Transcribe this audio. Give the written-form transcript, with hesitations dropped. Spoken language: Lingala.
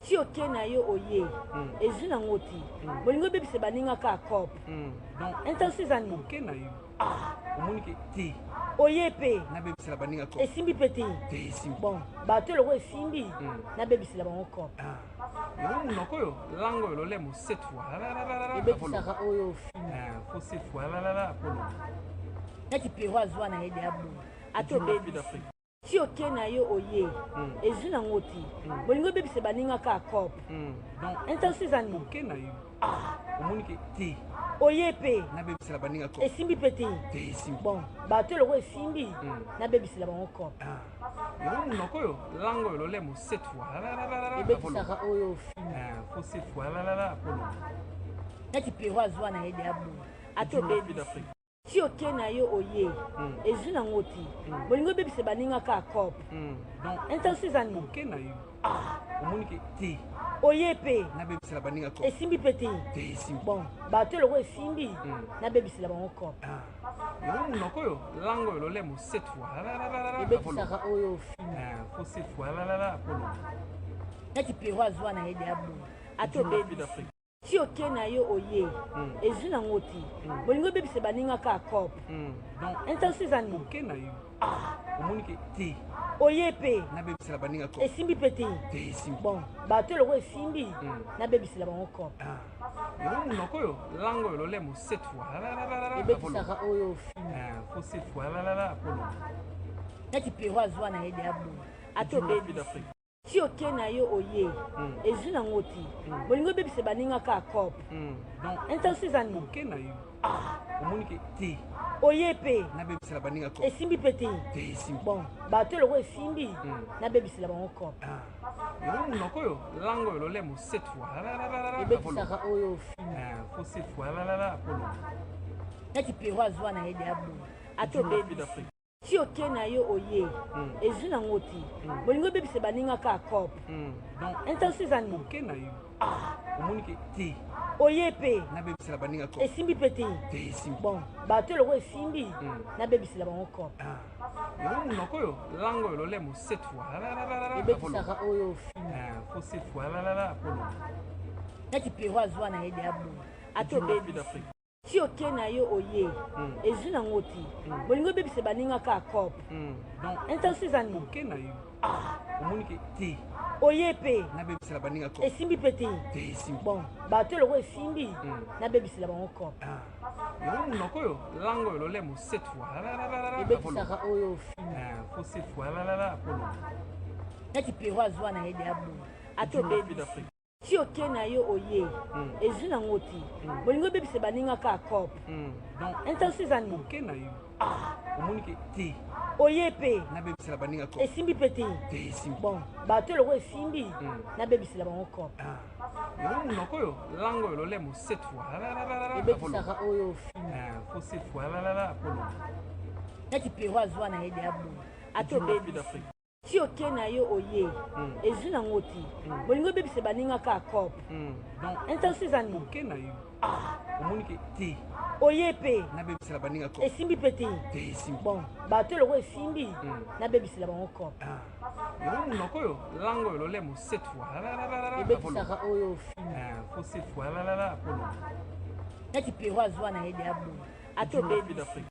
ti oke na yo oye ezu na ngoti bolingo bebise baninga ka cop donc intensizani oke na yo ah omoni ke te oye pe na bebisela baninga cop esimbi pe te te esimbi bon bato loko esimbi na bebisela bango cop yango monoko oyo langue oyo lolemo 7 fois ebebisaka oyo ofimi fo 7 fois apolo neti pero azwa na ye de abu ate obebisi ti oke na yo oye ezu na ngoti bolingo bebise baninga ka cop donc intensizani oke na yo ah omoni ke te oye pe na bebisela baninga cop esimbi pe te te esimbi bon bato loko esimbi na bebisela bango cop yango monoko oyo langue oyo lolemo 7 fois ebebisaka oyo ofimi fo 7 fois apolo neti pero azwa na ye de abu ate obebisi ti oke na yo oye ezu na ngoti bolingo bebise baninga ka cop donc intensizani oke na yo ah omoni ke te oye pe na bebisela baninga cop esimbi pe te te esimbi bon bato loko esimbi na bebisela bango cop yango monoko oyo langue oyo lolemo 7 fois ebebisaka oyo ofimi fo 7 fois apolo neti pero azwa na ye de abu ate obebisi ti oke na yo oye ezu na ngoti bolingo bebise baninga ka cop donc intensizani oke na yo ah omoni ke te oye pe na bebisela baninga cop esimbi pe te te esimbi bon bato loko esimbi na bebisela bango cop yango monoko oyo langue oyo lolemo 7 fois ebebisaka oyo ofimi fo 7 fois apolo neti pero azwa na ye de abu ate obebisi ti oke na yo oye ezu na ngoti bolingo bebise baninga ka cop donc intensizani oke na yo ah omoni ke te oye pe na bebisela baninga cop esimbi pe te te esimbi bon bato loko esimbi na bebisela bango cop yango monoko oyo langue oyo lolemo 7 fois ebebisaka oyo ofimi fo 7 fois apolo neti pero azwa na ye de abu ate obebisi ti oke na yo oye ezu na ngoti bolingo bebise baninga ka cop donc intensizani oke na yo ah omoni ke te oye pe na bebisela baninga cop esimbi pe te te esimbi bon bato loko esimbi na bebisela bango cop yango monoko oyo langue oyo lolemo 7 fois ebebisaka oyo ofimi fo 7 fois apolo neti pero azwa na ye de abu ate obebisi ti oke na yo oye ezu na ngoti bolingo bebise baninga ka cop donc intensizani oke na yo ah omoni ke te oye pe na bebisela baninga cop esimbi pe te te esimbi bon bato loko esimbi na bebisela bango cop yango monoko oyo langue oyo lolemo 7 fois ebebisaka oyo ofimi fo 7 fois apolo neti pero azwa na ye de abu ate obebisi ti oke na yo oye ezu na ngoti bolingo bebise baninga ka cop donc intensizani oke na yo ah omoni ke te oye pe na bebisela baninga cop esimbi pe te te esimbi bon bato loko esimbi na bebisela bango cop yango monoko oyo langue oyo lolemo 7 fois ebebisaka oyo ofimi fo 7 fois apolo neti pero azwa na ye de abu ate obebisi ti oke na yo oye ezu na ngoti bolingo bebise baninga ka cop donc intensizani oke na yo ah omoni ke te oye pe na bebisela baninga cop esimbi pe te te esimbi bon bato loko esimbi na bebisela bango cop yango monoko oyo langue oyo lolemo 7 fois ebebisaka oyo ofimi fo 7 fois apolo neti pero azwa na ye de abu ate obebisi